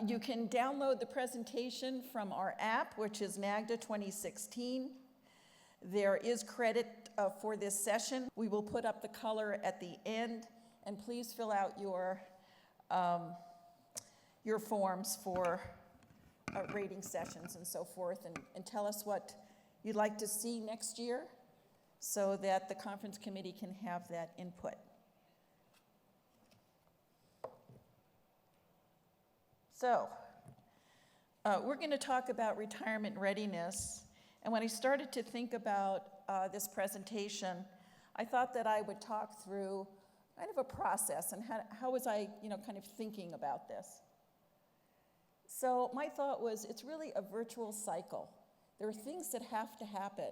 You can download the presentation from our app, which is NAGDA 2016. There is credit for this session. We will put up the color at the end, and please fill out your forms for rating sessions and so forth, and tell us what you'd like to see next year so that the conference committee can have that input. So, we're going to talk about retirement readiness. And when I started to think about this presentation, I thought that I would talk through kind of a process and how was I, kind of thinking about this. So my thought was, it's really a virtual cycle. There are things that have to happen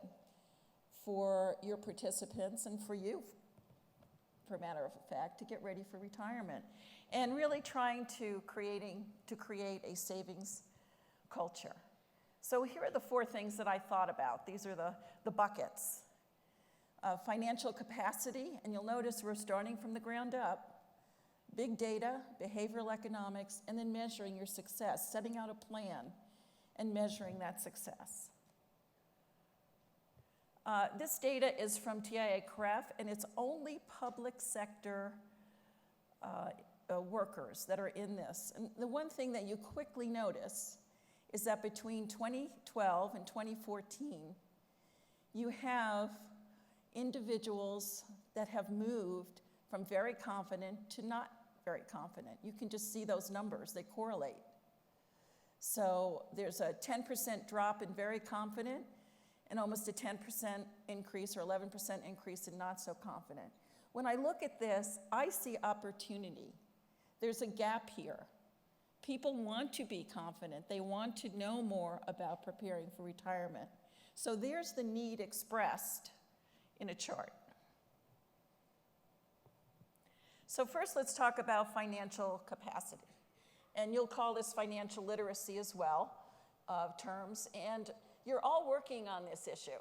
for your participants and for you, for a matter of fact, to get ready for retirement. And really trying to create a savings culture. So here are the 4 things that I thought about. These are the buckets. Financial capacity, and you'll notice we're starting from the ground up. Big data, behavioral economics, and then measuring your success, setting out a plan and measuring that success. This data is from TIAA-CREF, and it's only public sector workers that are in this. And the one thing that you quickly notice is that between 2012 and 2014, you have individuals that have moved from very confident to not very confident. You can just see those numbers, they correlate. So there's a 10% drop in very confident and almost a 10% increase or 11% increase in not so confident. When I look at this, I see opportunity. There's a gap here. People want to be confident. They want to know more about preparing for retirement. So there's the need expressed in a chart. So first, let's talk about financial capacity. And you'll call this financial literacy as well, terms. And you're all working on this issue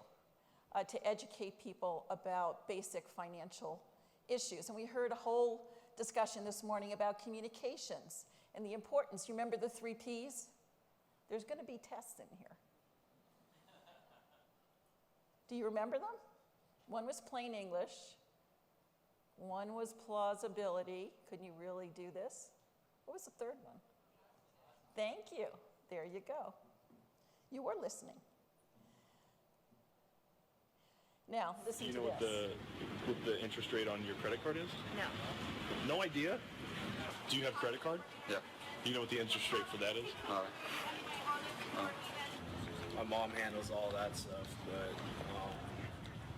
to educate people about basic financial issues. And we heard a whole discussion this morning about communications and the importance. You remember the 3 Ps? There's going to be tests in here. Do you remember them? One was plain English. One was plausibility. Couldn't you really do this? What was the third one? Thank you. There you go. You were listening. Now, listen to this. Do you know what the interest rate on your credit card is? No. No idea? Do you have a credit card? Yeah. Do you know what the interest rate for that is? No. My mom handles all that stuff, but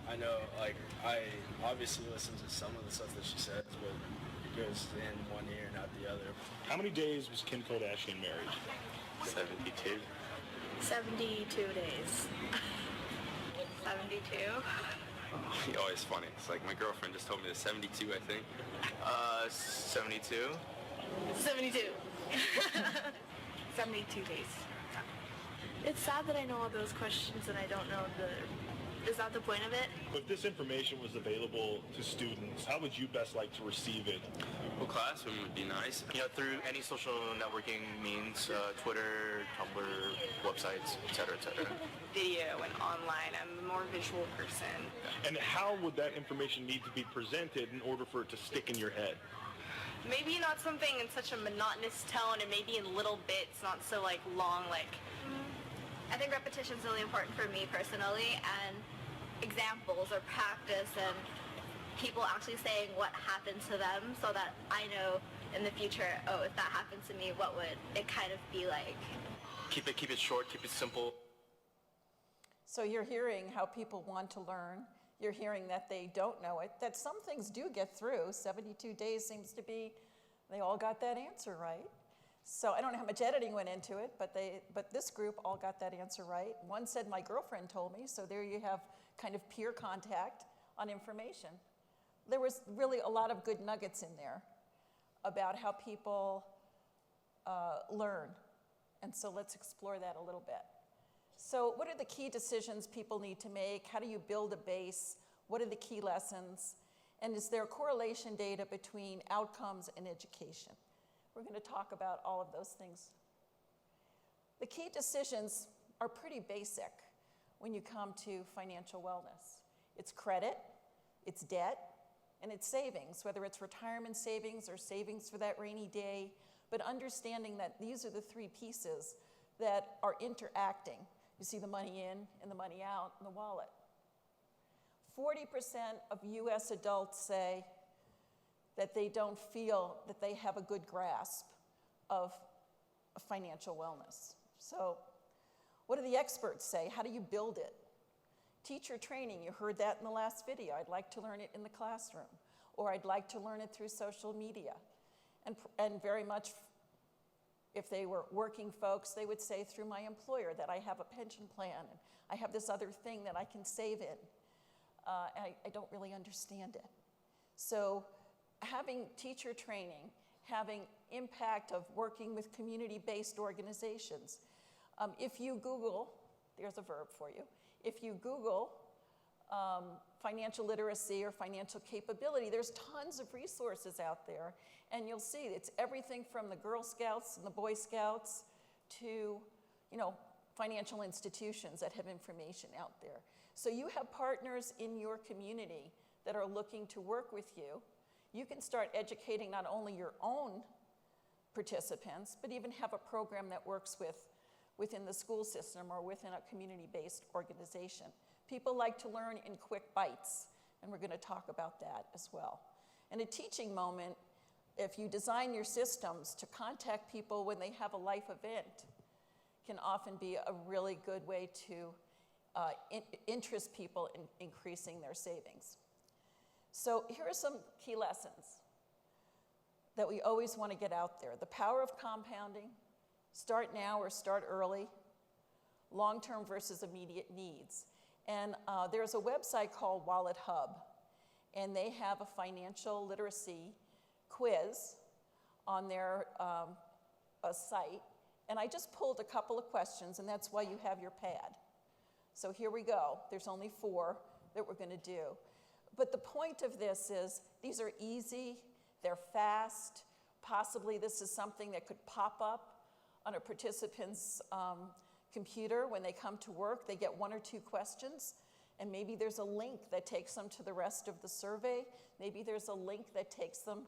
I know, I obviously listen to some of the stuff that she says, but it goes in one ear, not the other. How many days was Kim Kardashian married? 72. 72 days. 72. Oh, it's funny. It's like my girlfriend just told me the 72, I think. 72. 72. 72 days. It's sad that I know all those questions and I don't know is that the point of it? If this information was available to students, how would you best like to receive it? Well, classroom would be nice. Through any social networking means, Twitter, Tumblr, websites, etc., etc. Video and online. I'm a more visual person. And how would that information need to be presented in order for it to stick in your head? Maybe not something in such a monotonous tone and maybe in little bits, not so long. I think repetition is really important for me personally, and examples or practice and people actually saying what happened to them so that I know in the future, oh, if that happened to me, what would it kind of be like? Keep it short, keep it simple. So you're hearing how people want to learn. You're hearing that they don't know it, that some things do get through. 72 days seems to be, they all got that answer right. So I don't know how much editing went into it, but this group all got that answer right. One said, my girlfriend told me, so there you have kind of peer contact on information. There was really a lot of good nuggets in there about how people learn. And so let's explore that a little bit. So what are the key decisions people need to make? How do you build a base? What are the key lessons? And is there correlation data between outcomes and education? We're going to talk about all of those things. The key decisions are pretty basic when you come to financial wellness. It's credit, it's debt, and it's savings, whether it's retirement savings or savings for that rainy day, but understanding that these are the three pieces that are interacting. You see the money in and the money out in the wallet. 40% of US adults say that they don't feel that they have a good grasp of financial wellness. So what do the experts say? How do you build it? Teacher training, you heard that in the last video. I'd like to learn it in the classroom, or I'd like to learn it through social media. And very much, if they were working folks, they would say through my employer that I have a pension plan, and I have this other thing that I can save in. I don't really understand it. So having teacher training, having impact of working with community-based organizations. If you Google, there's a verb for you, if you Google financial literacy or financial capability, there's tons of resources out there, and you'll see it's everything from the Girl Scouts and the Boy Scouts to, financial institutions that have information out there. So you have partners in your community that are looking to work with you. You can start educating not only your own participants, but even have a program that works within the school system or within a community-based organization. People like to learn in quick bites, and we're going to talk about that as well. And a teaching moment, if you design your systems to contact people when they have a life event, can often be a really good way to interest people in increasing their savings. So here are some key lessons that we always want to get out there. The power of compounding, start now or start early, long-term versus immediate needs. And there's a website called Wallet Hub, and they have a financial literacy quiz on their site. And I just pulled a couple of questions, and that's why you have your pad. So here we go. There's only 4 that we're going to do. But the point of this is these are easy, they're fast. Possibly this is something that could pop up on a participant's computer when they come to work. They get 1 or 2 questions, and maybe there's a link that takes them to the rest of the survey. Maybe there's a link that takes them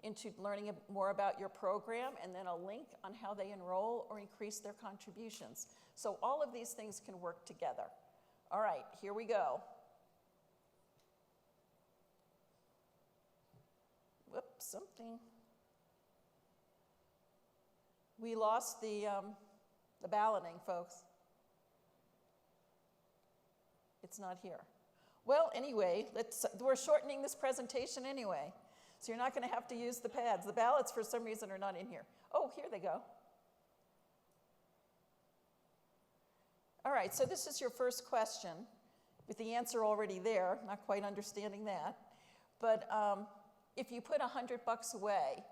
into learning more about your program, and then a link on how they enroll or increase their contributions. So all of these things can work together. All right, here we go. Whoops, something. We lost the balloting, folks. It's not here. Well, anyway, we're shortening this presentation anyway. So you're not going to have to use the pads. The ballots, for some reason, are not in here. Oh, here they go. All right, so this is your first question, with the answer already there. Not quite understanding that. But if you put $100 away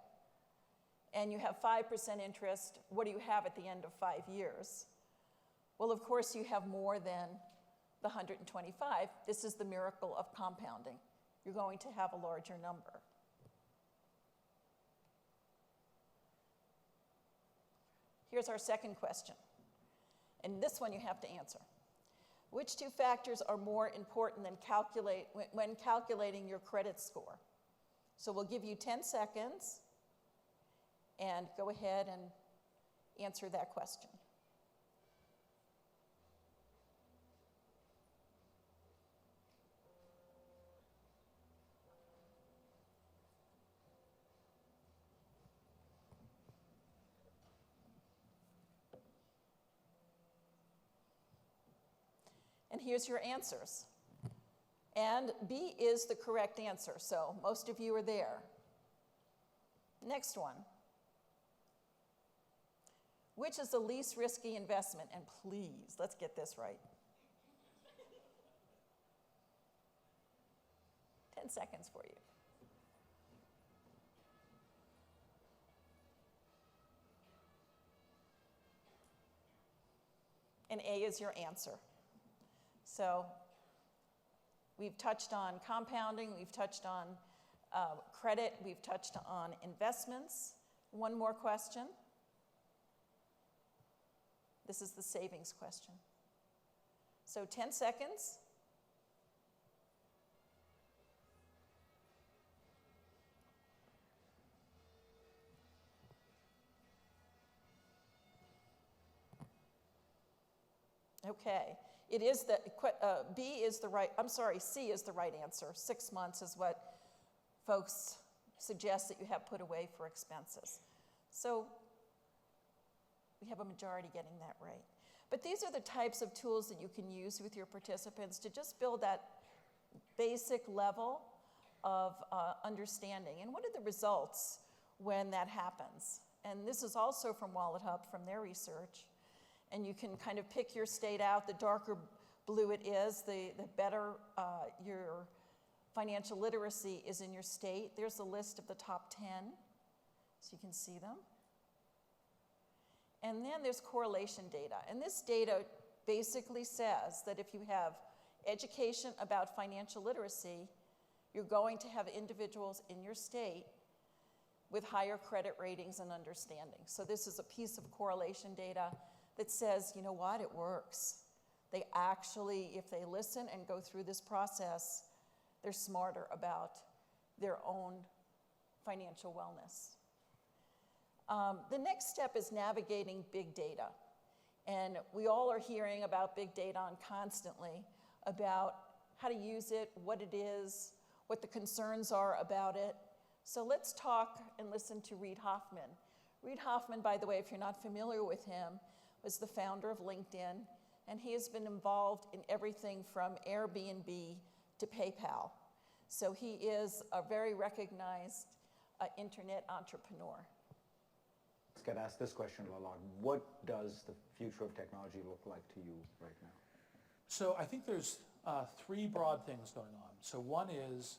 and you have 5% interest, what do you have at the end of 5 years? Well, of course, you have more than the 125. This is the miracle of compounding. You're going to have a larger number. Here's our second question, and this one you have to answer. Which 2 factors are more important than when calculating your credit score? So we'll give you 10 seconds, and go ahead and answer that question. And here's your answers. And B is the correct answer, so most of you are there. Next one. Which is the least risky investment? And please, let's get this right. 10 seconds for you. And A is your answer. So we've touched on compounding, we've touched on credit, we've touched on investments. One more question. This is the savings question. So 10 seconds. Okay, it is the, B is the right, I'm sorry, C is the right answer. 6 months is what folks suggest that you have put away for expenses. So we have a majority getting that right. But these are the types of tools that you can use with your participants to just build that basic level of understanding. And what are the results when that happens? And this is also from Wallet Hub, from their research. And you can kind of pick your state out. The darker blue it is, the better your financial literacy is in your state. There's a list of the top 10, so you can see them. And then there's correlation data. And this data basically says that if you have education about financial literacy, you're going to have individuals in your state with higher credit ratings and understanding. So this is a piece of correlation data that says, you know what, it works. They actually, if they listen and go through this process, they're smarter about their own financial wellness. The next step is navigating big data. And we all are hearing about big data constantly, about how to use it, what it is, what the concerns are about it. So let's talk and listen to Reid Hoffman. Reid Hoffman, by the way, if you're not familiar with him, was the founder of LinkedIn, and he has been involved in everything from Airbnb to PayPal. So he is a very recognized internet entrepreneur. Let's get asked this question a lot. What does the future of technology look like to you right now? So I think there's three broad things going on. So one is,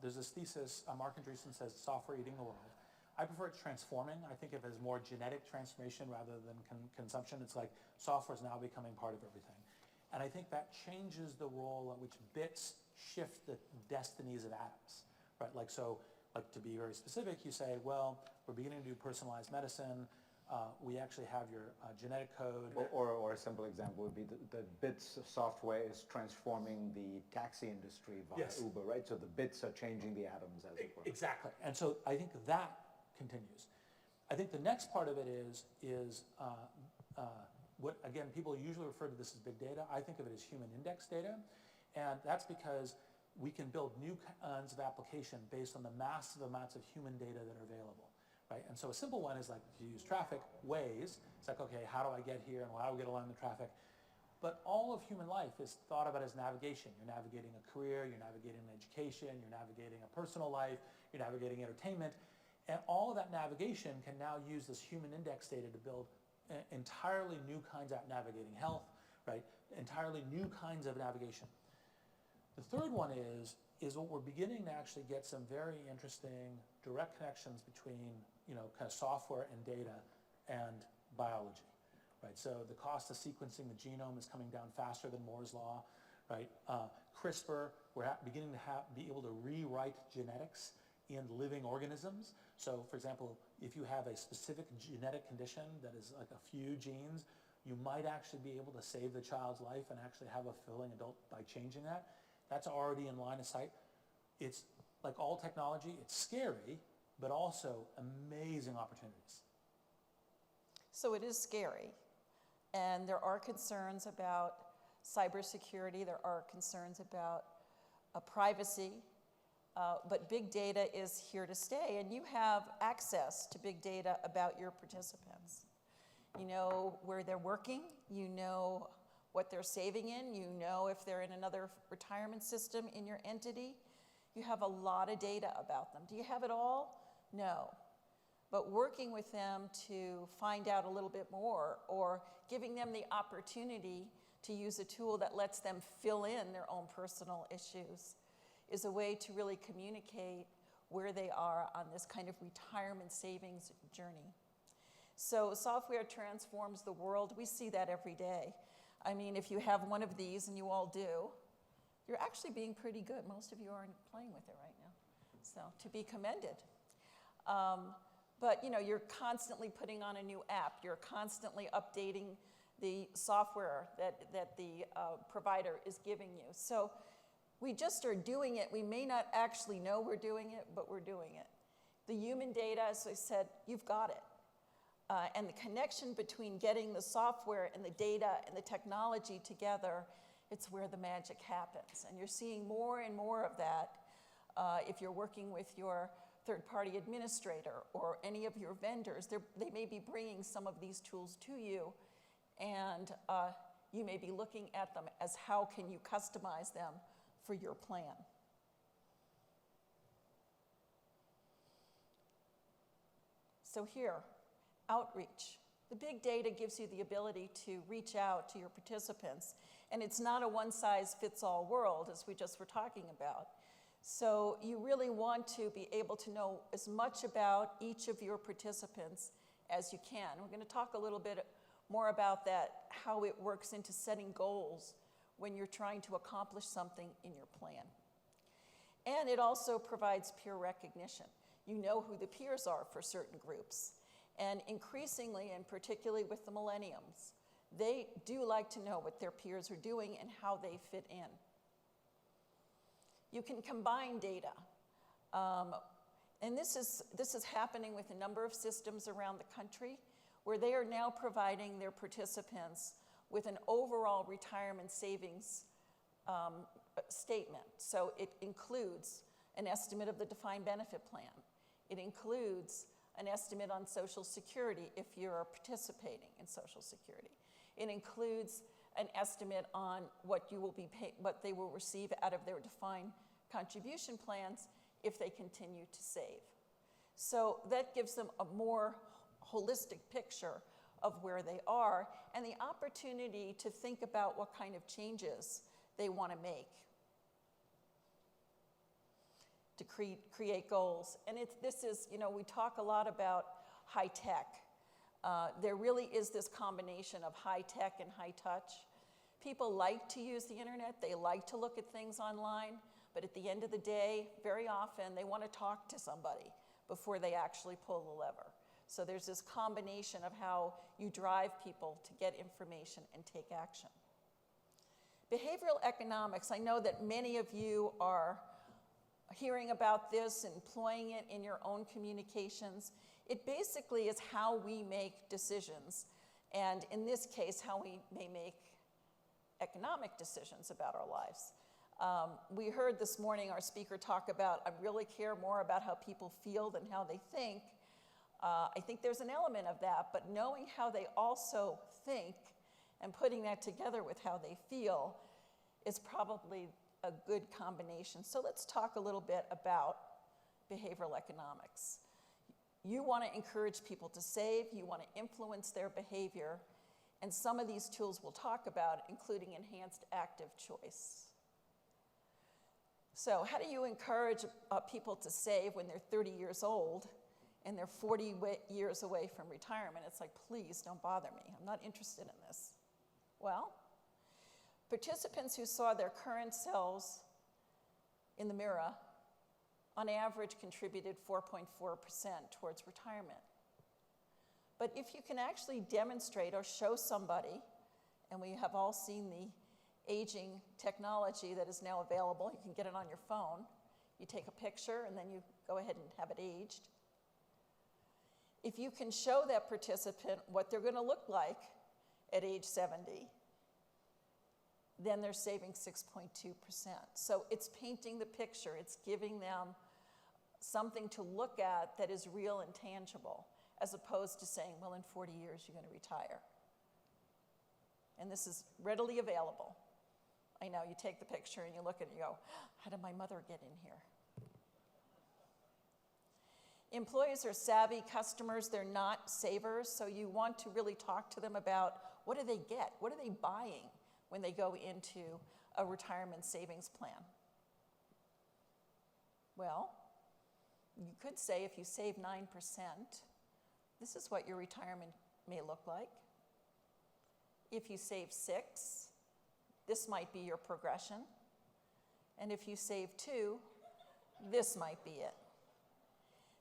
there's this thesis, Mark Andreessen says software eating the world. I prefer it transforming. I think of it as more genetic transformation rather than consumption. It's like software is now becoming part of everything. And I think that changes the role at which bits shift the destinies of atoms, right? Like, so, like to be very specific, you say, well, we're beginning to do personalized medicine. We actually have your genetic code. Or a simple example would be the bits of software is transforming the taxi industry via Uber, right? So the bits are changing the atoms, as it were. Exactly. And so I think that continues. I think the next part of it is what, again, people usually refer to this as big data. I think of it as human index data. And that's because we can build new kinds of application based on the massive amounts of human data that are available, right? And so a simple one is like, if you use traffic, Waze, it's like, okay, how do I get here and how do I get along the traffic? But all of human life is thought about as navigation. You're navigating a career, you're navigating an education, you're navigating a personal life, you're navigating entertainment. And all of that navigation can now use this human index data to build entirely new kinds of navigating health, right? Entirely new kinds of navigation. The third one is what we're beginning to actually get some very interesting direct connections between, kind of software and data and biology, right? So the cost of sequencing the genome is coming down faster than Moore's law, right? CRISPR, we're beginning to be able to rewrite genetics in living organisms. So, for example, if you have a specific genetic condition that is like a few genes, you might actually be able to save the child's life and actually have a fulfilling adult by changing that. That's already in line of sight. It's like all technology, it's scary, but also amazing opportunities. So it is scary, and there are concerns about cybersecurity, there are concerns about privacy, but big data is here to stay, and you have access to big data about your participants. You know where they're working, you know what they're saving in, you know if they're in another retirement system in your entity. You have a lot of data about them. Do you have it all? No. But working with them to find out a little bit more, or giving them the opportunity to use a tool that lets them fill in their own personal issues, is a way to really communicate where they are on this kind of retirement savings journey. So software transforms the world. We see that every day. I mean, if you have one of these, and you all do, you're actually being pretty good. Most of you aren't playing with it right now, so to be commended. But you're constantly putting on a new app. You're constantly updating the software that the provider is giving you. So we just are doing it. We may not actually know we're doing it, but we're doing it. The human data, as I said, you've got it. And the connection between getting the software and the data and the technology together, it's where the magic happens. And you're seeing more and more of that if you're working with your third-party administrator or any of your vendors. They may be bringing some of these tools to you, and you may be looking at them as how can you customize them for your plan. So here, outreach. The big data gives you the ability to reach out to your participants, and it's not a one-size-fits-all world, as we just were talking about. So you really want to be able to know as much about each of your participants as you can. We're going to talk a little bit more about that, how it works into setting goals when you're trying to accomplish something in your plan. And it also provides peer recognition. You know who the peers are for certain groups. And increasingly, and particularly with the millenniums, they do like to know what their peers are doing and how they fit in. You can combine data. And this is happening with a number of systems around the country where they are now providing their participants with an overall retirement savings statement. So it includes an estimate of the defined benefit plan. It includes an estimate on Social Security if you're participating in Social Security. It includes an estimate on what you will be what they will receive out of their defined contribution plans if they continue to save. So that gives them a more holistic picture of where they are and the opportunity to think about what kind of changes they want to make to create goals. And this is, we talk a lot about high tech. There really is this combination of high tech and high touch. People like to use the internet, they like to look at things online, but at the end of the day, very often they want to talk to somebody before they actually pull the lever. So there's this combination of how you drive people to get information and take action. Behavioral economics, I know that many of you are hearing about this, employing it in your own communications. It basically is how we make decisions, and in this case, how we may make economic decisions about our lives. We heard this morning our speaker talk about, I really care more about how people feel than how they think. I think there's an element of that, but knowing how they also think and putting that together with how they feel is probably a good combination. So let's talk a little bit about behavioral economics. You want to encourage people to save, you want to influence their behavior, and some of these tools we'll talk about, including enhanced active choice. So how do you encourage people to save when they're 30 years old and they're 40 years away from retirement? It's like, please don't bother me. I'm not interested in this. Well, participants who saw their current selves in the mirror, on average, contributed 4.4% towards retirement. But if you can actually demonstrate or show somebody, and we have all seen the aging technology that is now available, you can get it on your phone, you take a picture and then you go ahead and have it aged. If you can show that participant what they're going to look like at age 70, then they're saving 6.2%. So it's painting the picture, it's giving them something to look at that is real and tangible, as opposed to saying, well, in 40 years you're going to retire. And this is readily available. I know, you take the picture and you look at it and you go, how did my mother get in here? Employees are savvy customers, they're not savers, so you want to really talk to them about what do they get, what are they buying when they go into a retirement savings plan. Well, you could say if you save 9%, this is what your retirement may look like. If you save 6, this might be your progression. And if you save 2, this might be it.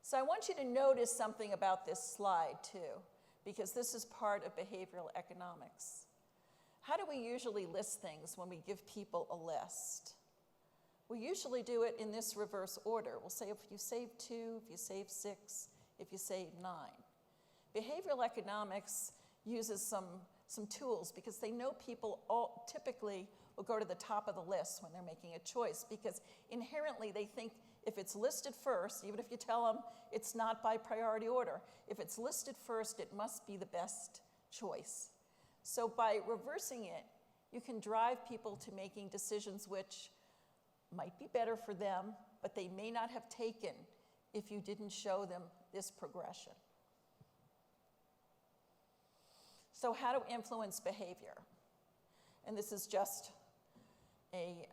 So I want you to notice something about this slide too, because this is part of behavioral economics. How do we usually list things when we give people a list? We usually do it in this reverse order. We'll say if you save 2, if you save 6, if you save 9. Behavioral economics uses some tools because they know people typically will go to the top of the list when they're making a choice, because inherently they think if it's listed first, even if you tell them it's not by priority order, if it's listed first, it must be the best choice. So by reversing it, you can drive people to making decisions which might be better for them, but they may not have taken if you didn't show them this progression. So how to influence behavior? And this is just a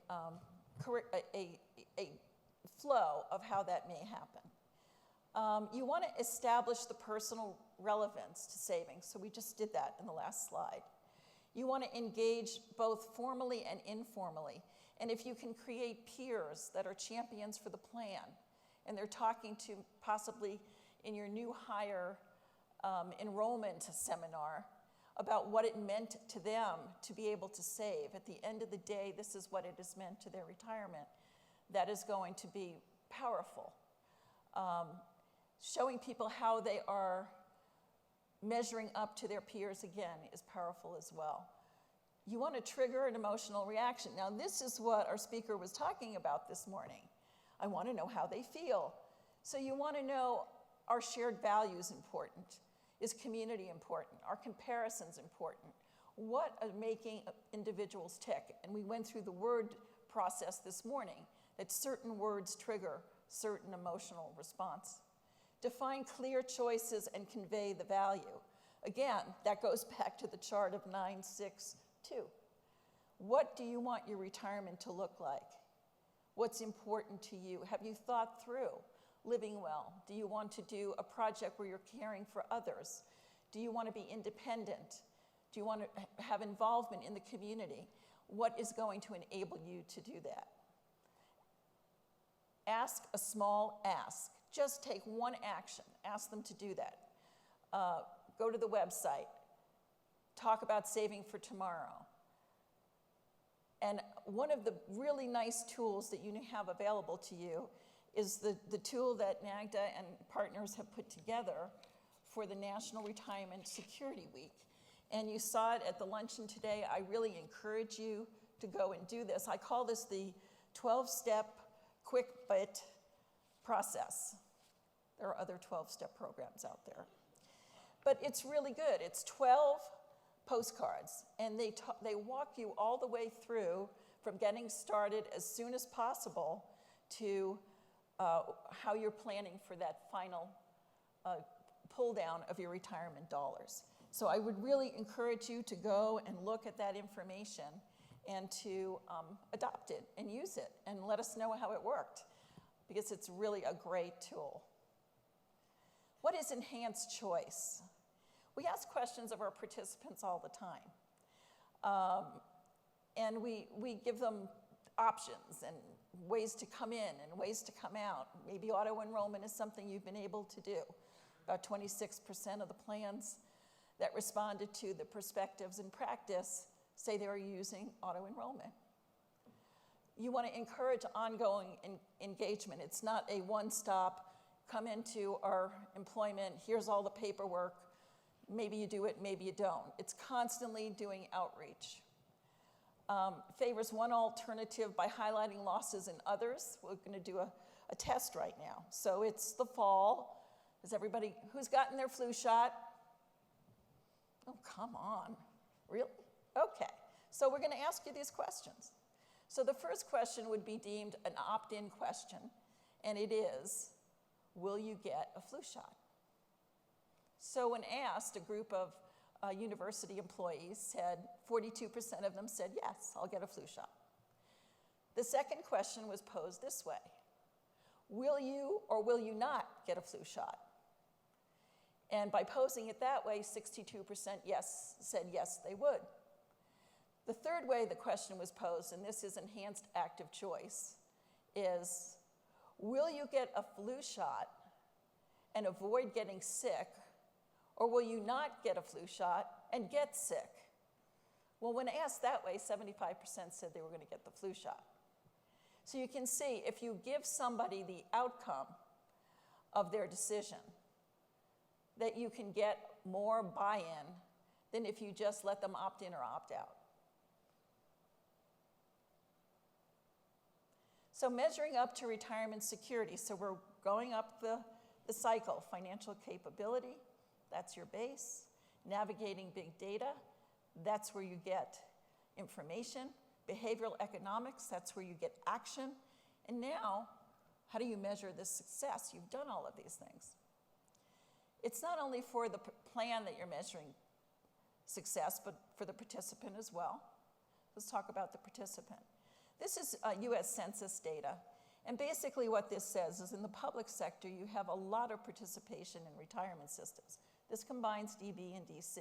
flow of how that may happen. You want to establish the personal relevance to savings. So we just did that in the last slide. You want to engage both formally and informally. And if you can create peers that are champions for the plan, and they're talking to possibly in your new hire enrollment seminar about what it meant to them to be able to save. At the end of the day, this is what it has meant to their retirement. That is going to be powerful. Showing people how they are measuring up to their peers, again, is powerful as well. You want to trigger an emotional reaction. Now, this is what our speaker was talking about this morning. I want to know how they feel. So you want to know, are shared values important? Is community important? Are comparisons important? What are making individuals tick? And we went through the word process this morning, that certain words trigger certain emotional response. Define clear choices and convey the value. Again, that goes back to the chart of 962. What do you want your retirement to look like? What's important to you? Have you thought through living well? Do you want to do a project where you're caring for others? Do you want to be independent? Do you want to have involvement in the community? What is going to enable you to do that? Ask a small ask. Just take one action. Ask them to do that. Go to the website. Talk about saving for tomorrow. And one of the really nice tools that you have available to you is the tool that NAGDA and partners have put together for the National Retirement Security Week. And you saw it at the luncheon today. I really encourage you to go and do this. I call this the 12-step quick bit process. There are other 12-step programs out there. But it's really good. It's 12 postcards, and they walk you all the way through from getting started as soon as possible to how you're planning for that final pull down of your retirement dollars. So I would really encourage you to go and look at that information and to adopt it and use it and let us know how it worked, because it's really a great tool. What is enhanced choice? We ask questions of our participants all the time. And we give them options and ways to come in and ways to come out. Maybe auto-enrollment is something you've been able to do. About 26% of the plans that responded to the perspectives in practice say they are using auto-enrollment. You want to encourage ongoing engagement. It's not a one-stop, come into our employment, here's all the paperwork, maybe you do it, maybe you don't. It's constantly doing outreach. Favors one alternative by highlighting losses in others. We're going to do a test right now. So it's the fall. Is everybody, who's gotten their flu shot? Oh, come on. Really? Okay. So we're going to ask you these questions. So the first question would be deemed an opt-in question, and it is, will you get a flu shot? So when asked, a group of university employees said, 42% of them said, yes, I'll get a flu shot. The second question was posed this way. Will you or will you not get a flu shot? And by posing it that way, 62% said yes, they would. The third way the question was posed, and this is enhanced active choice, is will you get a flu shot and avoid getting sick, or will you not get a flu shot and get sick? Well, when asked that way, 75% said they were going to get the flu shot. So you can see, if you give somebody the outcome of their decision, that you can get more buy-in than if you just let them opt in or opt out. So measuring up to retirement security. So we're going up the cycle. Financial capability, that's your base. Navigating big data, that's where you get information. Behavioral economics, that's where you get action. And now, how do you measure this success? You've done all of these things. It's not only for the plan that you're measuring success, but for the participant as well. Let's talk about the participant. This is US Census data. And basically what this says is in the public sector, you have a lot of participation in retirement systems. This combines DB and DC.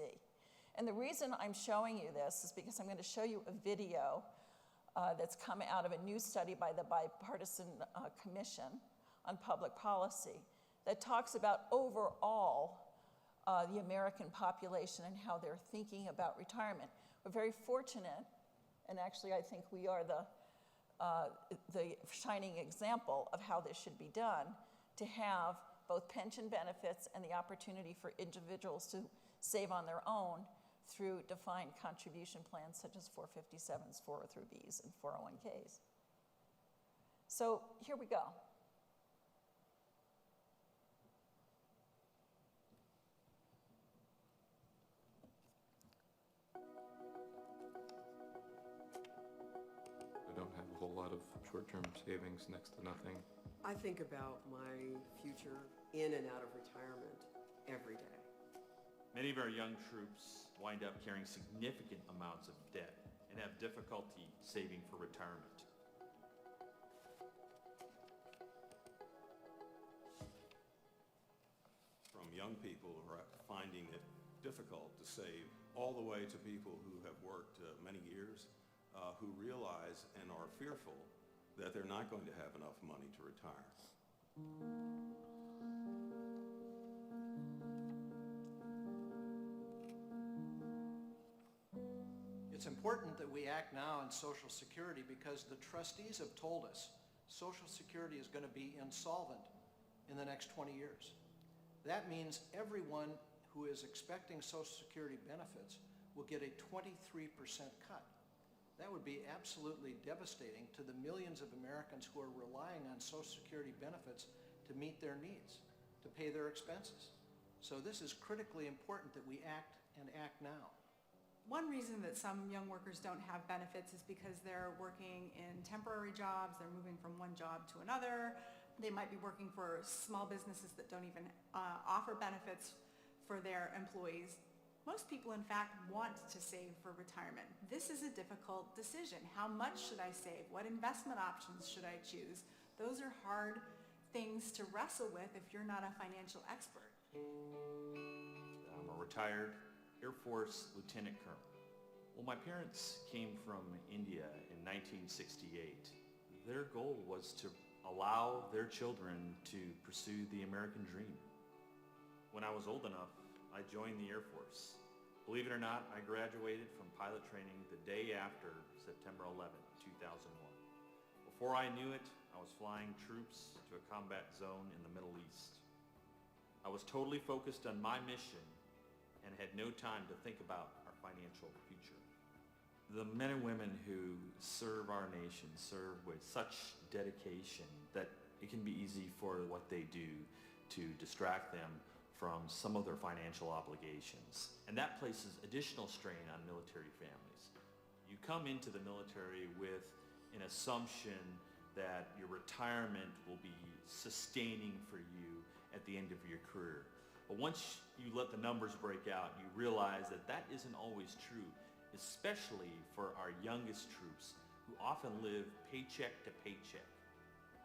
And the reason I'm showing you this is because I'm going to show you a video that's come out of a new study by the Bipartisan Commission on Public Policy that talks about overall the American population and how they're thinking about retirement. We're very fortunate, and actually I think we are the shining example of how this should be done, to have both pension benefits and the opportunity for individuals to save on their own through defined contribution plans such as 457s, 403Bs, and 401Ks. So here we go. I don't have a whole lot of short-term savings, next to nothing. I think about my future in and out of retirement every day. Many of our young troops wind up carrying significant amounts of debt and have difficulty saving for retirement. From young people who are finding it difficult to save, all the way to people who have worked many years, who realize and are fearful that they're not going to have enough money to retire. It's important that we act now on Social Security because the trustees have told us Social Security is going to be insolvent in the next 20 years. That means everyone who is expecting Social Security benefits will get a 23% cut. That would be absolutely devastating to the millions of Americans who are relying on Social Security benefits to meet their needs, to pay their expenses. So this is critically important that we act and act now. One reason that some young workers don't have benefits is because they're working in temporary jobs, they're moving from one job to another, they might be working for small businesses that don't even offer benefits for their employees. Most people, in fact, want to save for retirement. This is a difficult decision. How much should I save? What investment options should I choose? Those are hard things to wrestle with if you're not a financial expert. I'm a retired Air Force Lieutenant Colonel. Well, my parents came from India in 1968. Their goal was to allow their children to pursue the American dream. When I was old enough, I joined the Air Force. Believe it or not, I graduated from pilot training the day after September 11, 2001. Before I knew it, I was flying troops to a combat zone in the Middle East. I was totally focused on my mission and had no time to think about our financial future. The men and women who serve our nation serve with such dedication that it can be easy for what they do to distract them from some of their financial obligations. And that places additional strain on military families. You come into the military with an assumption that your retirement will be sustaining for you at the end of your career. But once you let the numbers break out, you realize that that isn't always true, especially for our youngest troops who often live paycheck to paycheck.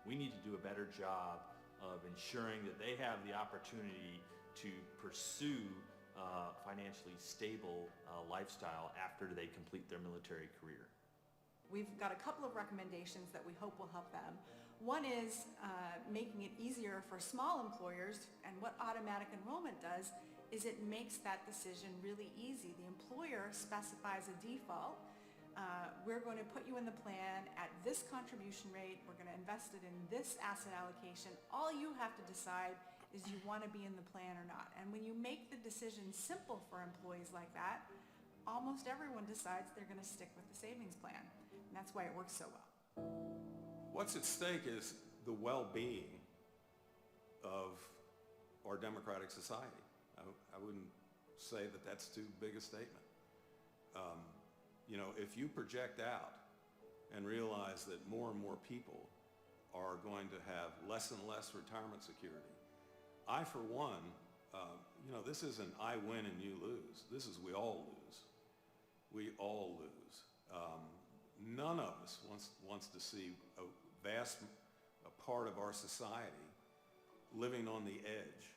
We need to do a better job of ensuring that they have the opportunity to pursue financially stable lifestyle after they complete their military career. We've got a couple of recommendations that we hope will help them. One is making it easier for small employers, and what automatic enrollment does is it makes that decision really easy. The employer specifies a default. We're going to put you in the plan at this contribution rate. We're going to invest it in this asset allocation. All you have to decide is you want to be in the plan or not. And when you make the decision simple for employees like that, almost everyone decides they're going to stick with the savings plan. And that's why it works so well. What's at stake is the well-being of our democratic society. I wouldn't say that that's too big a statement. You know, if you project out and realize that more and more people are going to have less and less retirement security, I, for one, you know, this isn't I win and you lose. This is we all lose. We all lose. None of us wants to see a vast part of our society living on the edge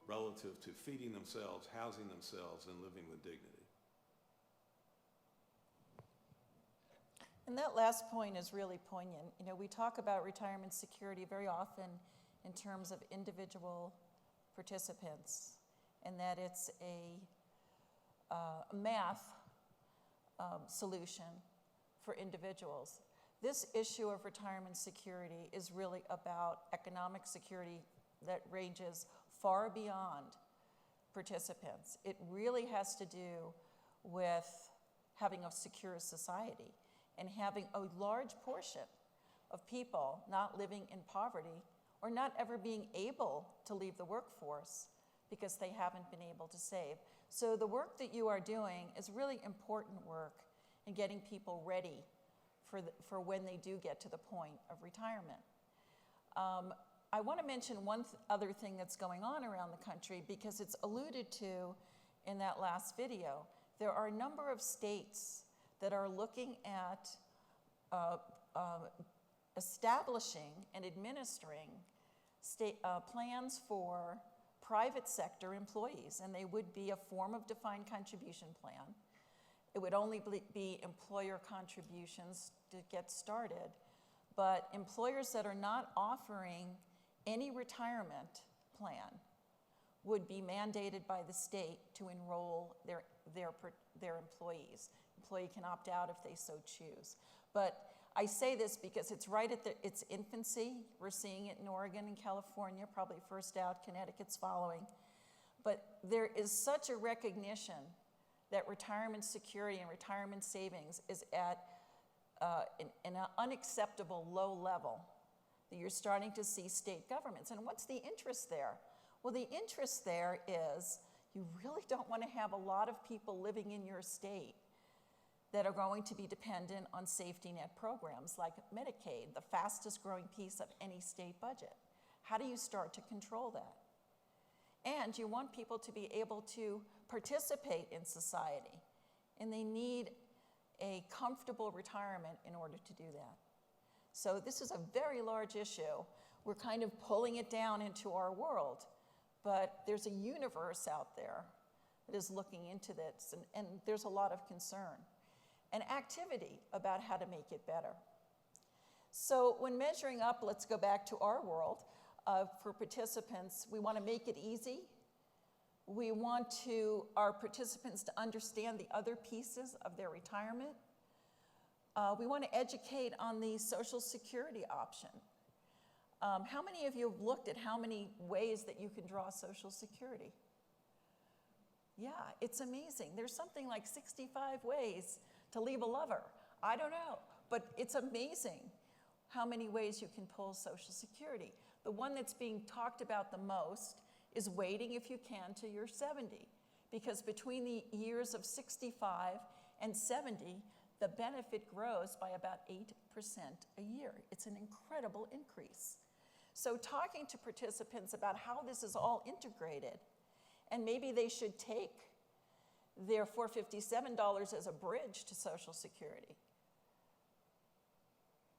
relative to feeding themselves, housing themselves, and living with dignity. And that last point is really poignant. You know, we talk about retirement security very often in terms of individual participants, and that it's a math solution for individuals. This issue of retirement security is really about economic security that ranges far beyond participants. It really has to do with having a secure society and having a large portion of people not living in poverty or not ever being able to leave the workforce because they haven't been able to save. So the work that you are doing is really important work in getting people ready for when they do get to the point of retirement. I want to mention one other thing that's going on around the country because it's alluded to in that last video. There are a number of states that are looking at establishing and administering plans for private sector employees, and they would be a form of defined contribution plan. It would only be employer contributions to get started, but employers that are not offering any retirement plan would be mandated by the state to enroll their employees. Employee can opt out if they so choose. But I say this because it's right at its infancy. We're seeing it in Oregon and California, probably first out, Connecticut's following. But there is such a recognition that retirement security and retirement savings is at an unacceptable low level, that you're starting to see state governments. And what's the interest there? Well, the interest there is you really don't want to have a lot of people living in your state that are going to be dependent on safety net programs like Medicaid, the fastest growing piece of any state budget. How do you start to control that? And you want people to be able to participate in society, and they need a comfortable retirement in order to do that. So this is a very large issue. We're kind of pulling it down into our world, but there's a universe out there that is looking into this, and there's a lot of concern and activity about how to make it better. So when measuring up, let's go back to our world. For participants, we want to make it easy. We want our participants to understand the other pieces of their retirement. We want to educate on the Social Security option. How many of you have looked at how many ways that you can draw Social Security? Yeah, it's amazing. There's something like 65 ways to leave a lover. I don't know, but it's amazing how many ways you can pull Social Security. The one that's being talked about the most is waiting, if you can, till you're 70, because between the years of 65 and 70, the benefit grows by about 8% a year. It's an incredible increase. So talking to participants about how this is all integrated, and maybe they should take their $457 as a bridge to Social Security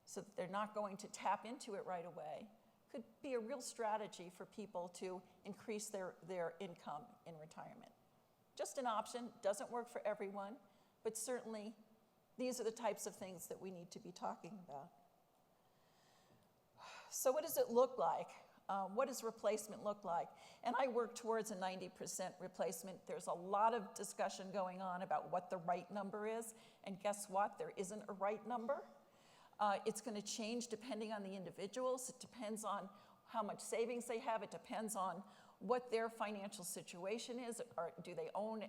so that they're not going to tap into it right away, could be a real strategy for people to increase their income in retirement. Just an option, doesn't work for everyone, but certainly these are the types of things that we need to be talking about. So what does it look like? What does replacement look like? And I work towards a 90% replacement. There's a lot of discussion going on about what the right number is, and guess what? There isn't a right number. It's going to change depending on the individuals. It depends on how much savings they have. It depends on what their financial situation is. Or do they own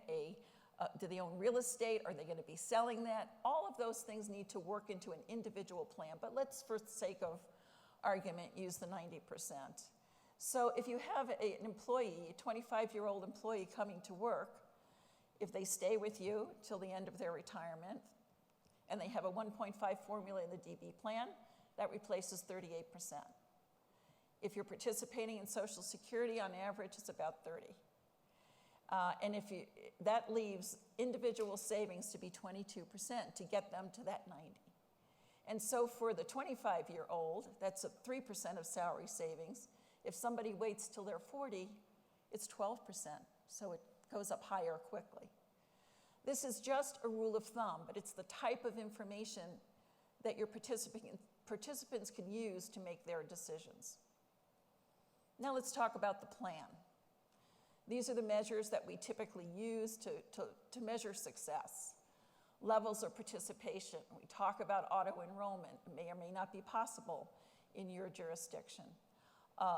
real estate? Are they going to be selling that? All of those things need to work into an individual plan. But let's, for the sake of argument, use the 90%. So if you have an employee, a 25-year-old employee coming to work, if they stay with you till the end of their retirement, and they have a 1.5 formula in the DB plan, that replaces 38%. If you're participating in Social Security, on average, it's about 30. And that leaves individual savings to be 22% to get them to that 90. And so for the 25-year-old, that's a 3% of salary savings. If somebody waits till they're 40, it's 12%. So it goes up higher quickly. This is just a rule of thumb, but it's the type of information that your participants can use to make their decisions. Now let's talk about the plan. These are the measures that we typically use to measure success. Levels of participation. We talk about auto-enrollment. It may or may not be possible in your jurisdiction.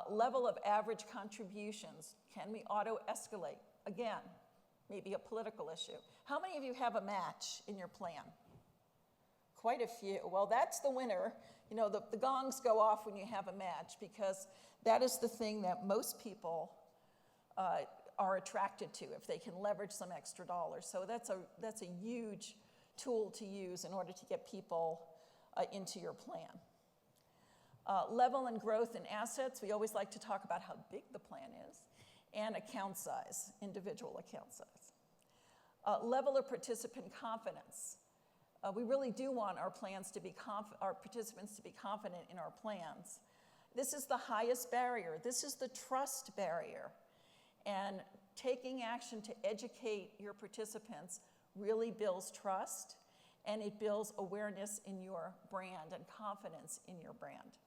Level of average contributions. Can we auto-escalate? Again, maybe a political issue. How many of you have a match in your plan? Quite a few. Well, that's the winner. You know, the gongs go off when you have a match because that is the thing that most people are attracted to if they can leverage some extra dollars. So that's a huge tool to use in order to get people into your plan. Level and growth in assets. We always like to talk about how big the plan is. And account size, individual account size. Level of participant confidence. We really do want our participants to be confident in our plans. This is the highest barrier. This is the trust barrier. And taking action to educate your participants really builds trust, and it builds awareness in your brand and confidence in your brand.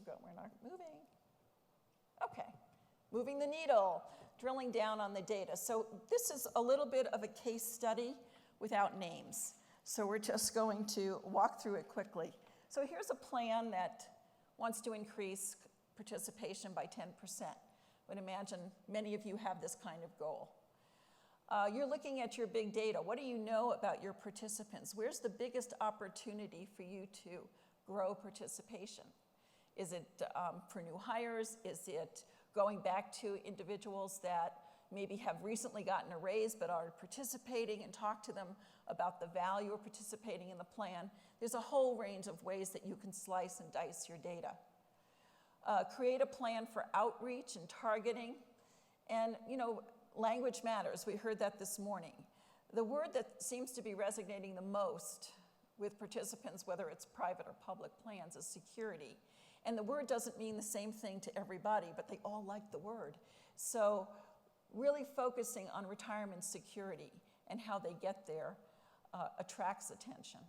We're not moving. Okay, moving the needle, drilling down on the data. So this is a little bit of a case study without names. So we're just going to walk through it quickly. So here's a plan that wants to increase participation by 10%. I would imagine many of you have this kind of goal. You're looking at your big data. What do you know about your participants? Where's the biggest opportunity for you to grow participation? Is it for new hires? Is it going back to individuals that maybe have recently gotten a raise but are participating, and talk to them about the value of participating in the plan? There's a whole range of ways that you can slice and dice your data. Create a plan for outreach and targeting. And, you know, language matters. We heard that this morning. The word that seems to be resonating the most with participants, whether it's private or public plans, is security. And the word doesn't mean the same thing to everybody, but they all like the word. So really focusing on retirement security and how they get there attracts attention.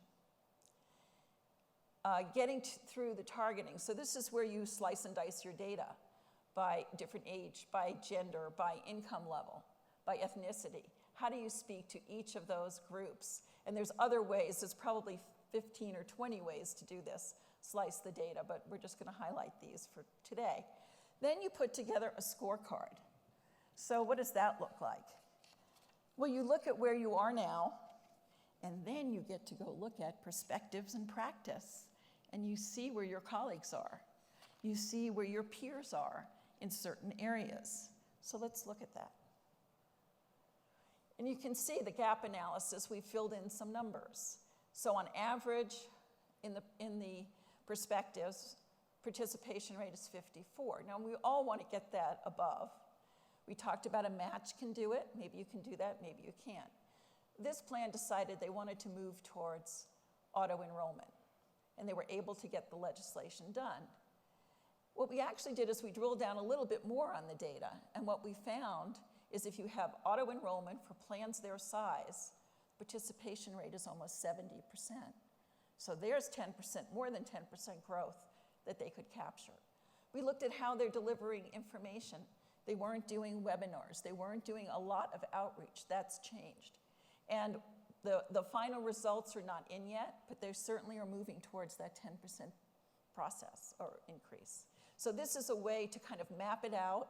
Getting through the targeting. So this is where you slice and dice your data by different age, by gender, by income level, by ethnicity. How do you speak to each of those groups? And there's other ways. There's probably 15 or 20 ways to do this. Slice the data, but we're just going to highlight these for today. Then you put together a scorecard. So what does that look like? Well, you look at where you are now, and then you get to go look at perspectives and practice, and you see where your colleagues are. You see where your peers are in certain areas. So let's look at that. And you can see the gap analysis. We filled in some numbers. So on average, in the perspectives, participation rate is 54. Now, we all want to get that above. We talked about a match can do it. Maybe you can do that, maybe you can't. This plan decided they wanted to move towards auto-enrollment, and they were able to get the legislation done. What we actually did is we drilled down a little bit more on the data, and what we found is if you have auto-enrollment for plans their size, participation rate is almost 70%. So there's 10%, more than 10% growth that they could capture. We looked at how they're delivering information. They weren't doing webinars. They weren't doing a lot of outreach. That's changed. And the final results are not in yet, but they certainly are moving towards that 10% process or increase. So this is a way to kind of map it out.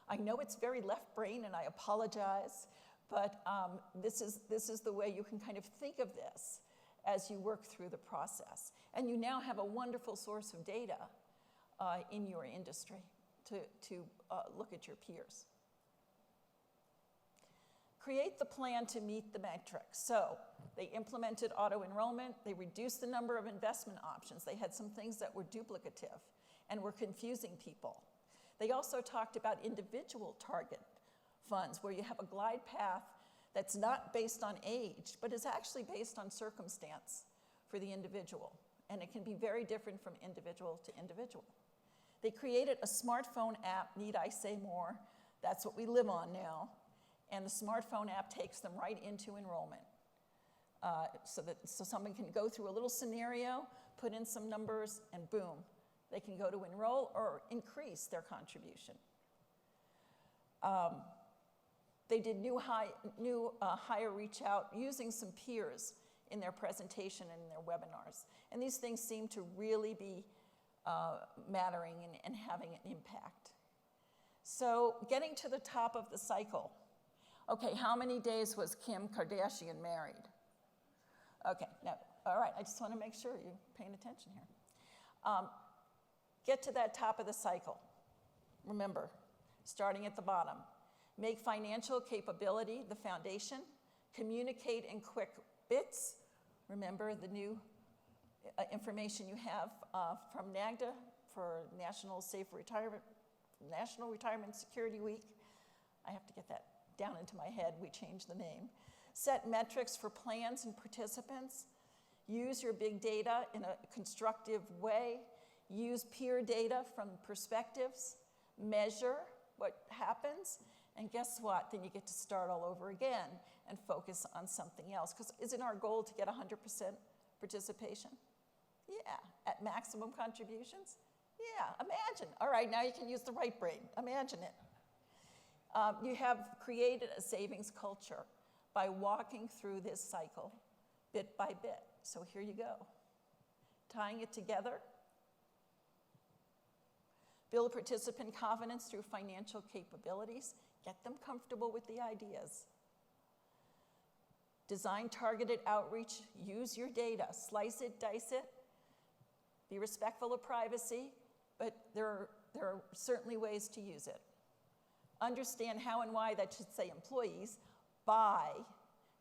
I know it's very left brain, and I apologize, but this is the way you can kind of think of this as you work through the process. And you now have a wonderful source of data in your industry to look at your peers. Create the plan to meet the metrics. So they implemented auto-enrollment. They reduced the number of investment options. They had some things that were duplicative and were confusing people. They also talked about individual target funds, where you have a glide path that's not based on age, but is actually based on circumstance for the individual. And it can be very different from individual to individual. They created a smartphone app, need I say more? That's what we live on now. And the smartphone app takes them right into enrollment. So someone can go through a little scenario, put in some numbers, and boom, they can go to enroll or increase their contribution. They did new higher reach out using some peers in their presentation and in their webinars. And these things seem to really be mattering and having an impact. So getting to the top of the cycle. Okay, how many days was Kim Kardashian married? Okay, now, all right, I just want to make sure you're paying attention here. Get to that top of the cycle. Remember, starting at the bottom. Make financial capability the foundation. Communicate in quick bits. Remember the new information you have from NAGDA for National Retirement Security Week. I have to get that down into my head. We changed the name. Set metrics for plans and participants. Use your big data in a constructive way. Use peer data from perspectives. Measure what happens. And guess what? Then you get to start all over again and focus on something else. Because isn't our goal to get 100% participation? Yeah. At maximum contributions? Yeah. Imagine. All right, now you can use the right brain. Imagine it. You have created a savings culture by walking through this cycle bit by bit. So here you go. Tying it together. Build participant confidence through financial capabilities. Get them comfortable with the ideas. Design targeted outreach. Use your data. Slice it, dice it. Be respectful of privacy, but there are certainly ways to use it. Understand how and why, that should say employees, buy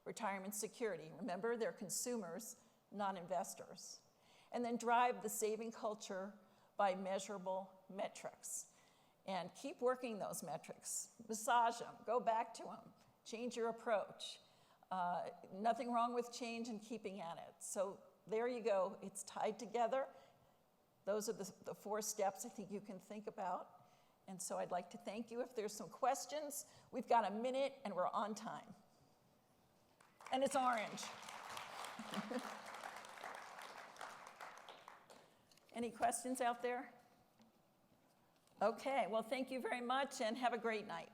retirement security. Remember, they're consumers, not investors. And then drive the saving culture by measurable metrics. And keep working those metrics. Massage them, go back to them, change your approach. Nothing wrong with change and keeping at it. So there you go, it's tied together. Those are the 4 steps I think you can think about. And so I'd like to thank you. If there's some questions, we've got a minute and we're on time. And it's orange. Any questions out there? Okay, well, thank you very much and have a great night.